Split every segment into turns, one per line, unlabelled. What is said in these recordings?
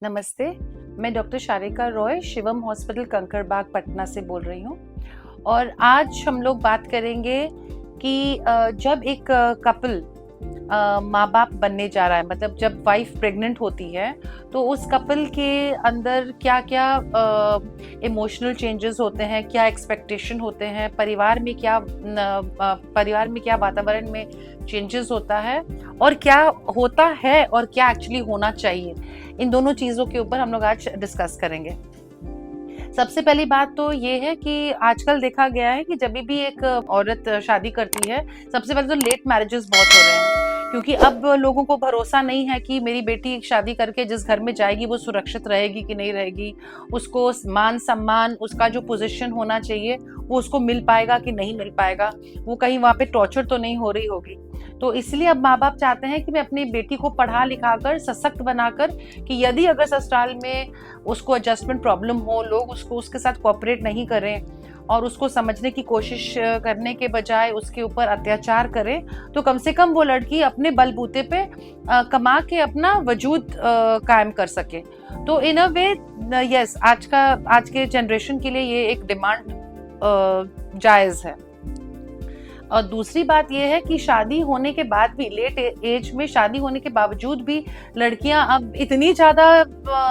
नमस्ते, मैं doctor Sharika Roy Shivam hospital Kankarbagh Patna से बोल रही हूँ। और आज हम लोग बात करेंगे कि जब एक कपल माँ बाप बनने जा रहा है, मतलब जब वाइफ प्रेग्नेंट होती है तो उस कपल के अंदर क्या क्या इमोशनल चेंजेस होते हैं, क्या एक्सपेक्टेशन होते हैं, परिवार में क्या वातावरण में चेंजेस होता है और क्या होता है और क्या एक्चुअली होना चाहिए, इन दोनों चीज़ों के ऊपर हम लोग आज डिस्कस करेंगे। सबसे पहली बात तो ये है कि आजकल देखा गया है कि जब भी एक औरत शादी करती है, सबसे पहले तो लेट मैरिजेस बहुत हो रहे हैं, क्योंकि अब लोगों को भरोसा नहीं है कि मेरी बेटी शादी करके जिस घर में जाएगी वो सुरक्षित रहेगी कि नहीं रहेगी, उसको मान सम्मान, उसका जो पोजीशन होना चाहिए वो उसको मिल पाएगा कि नहीं मिल पाएगा, वो कहीं वहाँ पे टॉर्चर तो नहीं हो रही होगी। तो इसलिए अब माँ बाप चाहते हैं कि मैं अपनी बेटी को पढ़ा लिखा कर सशक्त बनाकर, कि यदि अगर ससुराल में उसको एडजस्टमेंट प्रॉब्लम हो, लोग उसके साथ कोऑपरेट नहीं करें और उसको समझने की कोशिश करने के बजाय उसके ऊपर अत्याचार करें, तो कम से कम वो लड़की अपने बलबूते पे कमा के अपना वजूद कायम कर सके। तो इन अ वे यस, आज के जनरेशन के लिए ये एक डिमांड जायज है। और दूसरी बात यह है कि शादी होने के बाद भी, लेट एज में शादी होने के बावजूद भी, लड़कियां अब इतनी ज्यादा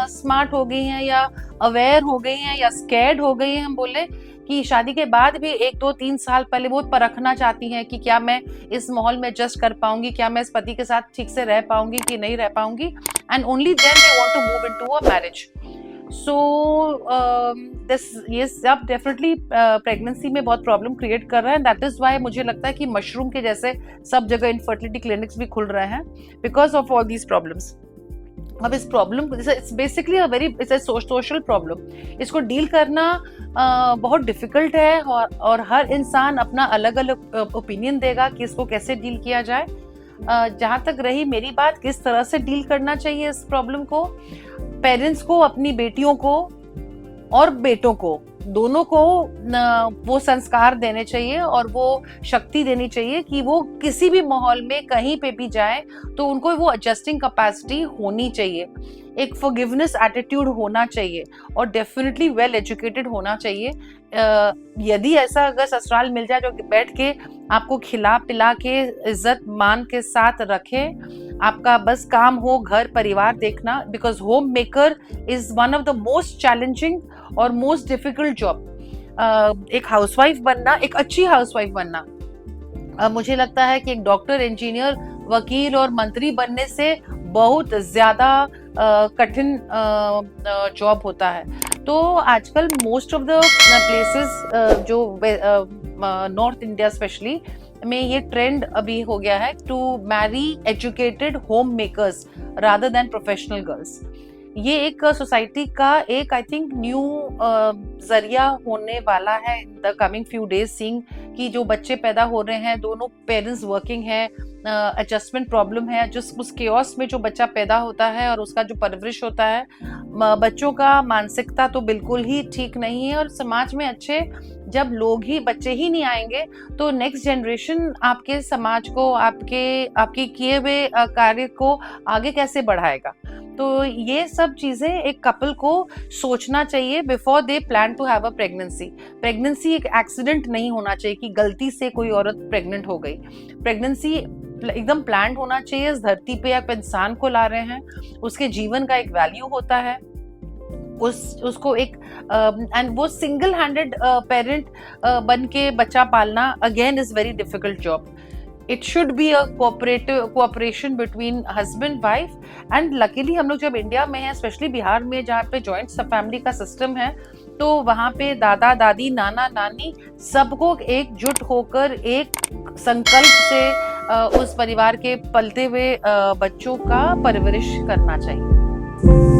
स्मार्ट हो गई हैं या अवेयर हो गई हैं या स्कैर्ड हो गई हैं, हम बोले, कि शादी के बाद भी 1-2-3 साल पहले वो परखना चाहती हैं कि क्या मैं इस माहौल में एडजस्ट कर पाऊंगी, क्या मैं इस पति के साथ ठीक से रह पाऊंगी कि नहीं रह पाऊंगी, and only then they want to move into a marriage. So ये सब डेफिनेटली प्रेगनेंसी में बहुत प्रॉब्लम क्रिएट कर रहा है। दैट इज वाई मुझे लगता है कि मशरूम के जैसे सब जगह इनफर्टिलिटी क्लिनिक्स भी खुल रहे हैं, because of all these problems. अब इस problem, it's basically it's a social problem. इसको डील करना बहुत डिफिकल्ट है और हर इंसान अपना अलग अलग ओपिनियन देगा कि इसको कैसे डील किया जाए। जहाँ तक रही मेरी बात, किस तरह से डील करना चाहिए इस प्रॉब्लम को, पेरेंट्स को अपनी बेटियों को और बेटों को, दोनों को वो संस्कार देने चाहिए और वो शक्ति देनी चाहिए कि वो किसी भी माहौल में कहीं पे भी जाए तो उनको वो एडजस्टिंग कैपेसिटी होनी चाहिए, एक फॉरगिवनेस एटीट्यूड होना चाहिए और डेफिनेटली वेल एजुकेटेड होना चाहिए। यदि ऐसा अगर ससुराल मिल जाए जो बैठ के आपको खिला पिला के इज्जत मान के साथ रखे, आपका बस काम हो घर परिवार देखना, because home maker is one of the most challenging और मोस्ट डिफिकल्ट जॉब। एक हाउसवाइफ बनना, एक अच्छी हाउसवाइफ बनना, मुझे लगता है कि एक डॉक्टर, इंजीनियर, वकील और मंत्री बनने से बहुत ज्यादा कठिन जॉब होता है। तो आजकल मोस्ट ऑफ द प्लेसेस जो नॉर्थ इंडिया स्पेशली में ये ट्रेंड अभी हो गया है to marry educated home makers rather than professional girls. ये एक सोसाइटी का एक आई थिंक न्यू जरिया होने वाला है in the coming few days, seeing कि जो बच्चे पैदा हो रहे हैं, दोनों पेरेंट्स वर्किंग है, एडजस्टमेंट प्रॉब्लम है, जो उस केओस में जो बच्चा पैदा होता है और उसका जो परवरिश होता है, बच्चों का मानसिकता तो बिल्कुल ही ठीक नहीं है। और समाज में अच्छे जब लोग ही, बच्चे ही नहीं आएंगे तो नेक्स्ट जनरेशन आपके समाज को, आपके किए हुए कार्य को आगे कैसे बढ़ाएगा। तो ये सब चीजें एक कपल को सोचना चाहिए before they plan to have a pregnancy. Pregnancy एक एक्सीडेंट नहीं होना चाहिए कि गलती से कोई औरत प्रेग्नेंट हो गई। प्रेगनेंसी एकदम प्लान होना चाहिए। इस धरती पे आप इंसान को ला रहे हैं, उसके जीवन का एक वैल्यू होता है, उसको एक एंड वो सिंगल हैंडेड पेरेंट बन के बच्चा पालना again is very difficult job. It should be a cooperation between husband wife, and luckily हम लोग जब इंडिया में हैं, स्पेशली बिहार में जहाँ पे जॉइंट फैमिली का सिस्टम है, तो वहाँ पे दादा दादी, नाना नानी, सबको एकजुट होकर एक संकल्प से उस परिवार के पलते हुए बच्चों का परवरिश करना चाहिए।